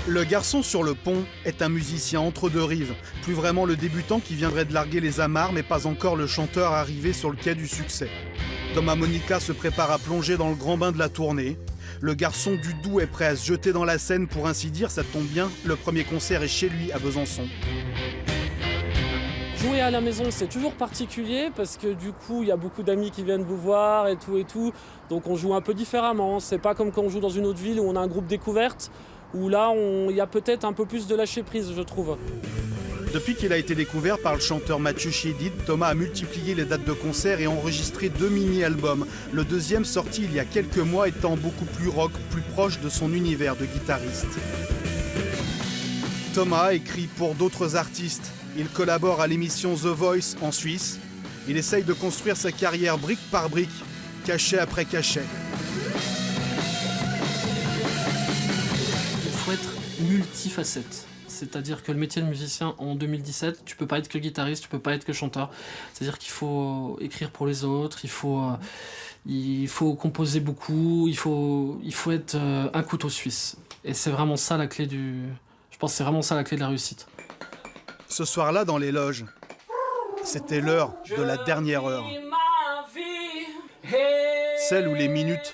Le garçon sur le pont est un musicien entre deux rives. Plus vraiment le débutant qui viendrait de larguer les amarres, mais pas encore le chanteur arrivé sur le quai du succès. Thomas Monica se prépare à plonger dans le grand bain de la tournée. Le garçon du Doubs est prêt à se jeter dans la Seine pour ainsi dire, ça tombe bien, le premier concert est chez lui à Besançon. Jouer à la maison, c'est toujours particulier parce que du coup, il y a beaucoup d'amis qui viennent vous voir et tout. Donc on joue un peu différemment. C'est pas comme quand on joue dans une autre ville où on a un groupe découverte, où là, il y a peut-être un peu plus de lâcher prise, je trouve. Depuis qu'il a été découvert par le chanteur Mathieu Chédid, Thomas a multiplié les dates de concert et enregistré 2 mini-albums. Le deuxième, sorti il y a quelques mois, étant beaucoup plus rock, plus proche de son univers de guitariste. Thomas écrit pour d'autres artistes. Il collabore à l'émission The Voice en Suisse. Il essaye de construire sa carrière brique par brique, cachet après cachet. Il faut être multifacette. C'est-à-dire que le métier de musicien en 2017, tu peux pas être que guitariste, tu peux pas être que chanteur. C'est-à-dire qu'il faut écrire pour les autres, il faut composer beaucoup, il faut être un couteau suisse. Et c'est vraiment ça la clé je pense que c'est vraiment ça la clé de la réussite. Ce soir-là, dans les loges, c'était l'heure de la dernière heure. Celle où les minutes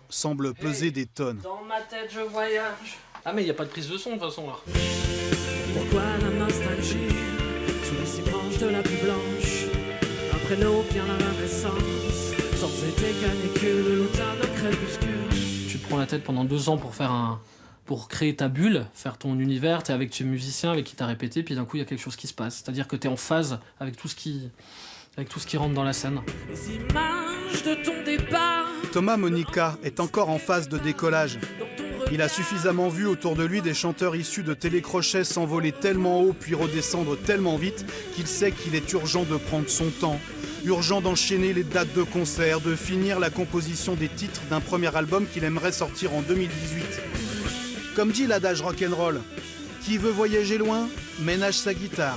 semblent peser des tonnes. Dans ma tête, je voyage. Ah mais il n'y a pas de prise de son de toute façon là. Pourquoi la nostalgie sous les six branches de la pluie blanche? Après l'eau vient la renaissance, sans été canicule, l'automne de crépuscule. Tu te prends la tête pendant 2 ans pour créer ta bulle, faire ton univers, t'es avec tes musiciens avec qui t'as répété, puis d'un coup il y a quelque chose qui se passe. C'est-à-dire que t'es en phase avec tout ce qui rentre dans la scène. Les images de ton départ. Thomas Monica est encore en phase de décollage. Il a suffisamment vu autour de lui des chanteurs issus de télécrochets s'envoler tellement haut puis redescendre tellement vite qu'il sait qu'il est urgent de prendre son temps. Urgent d'enchaîner les dates de concert, de finir la composition des titres d'un premier album qu'il aimerait sortir en 2018. Comme dit l'adage rock'n'roll, qui veut voyager loin, ménage sa guitare.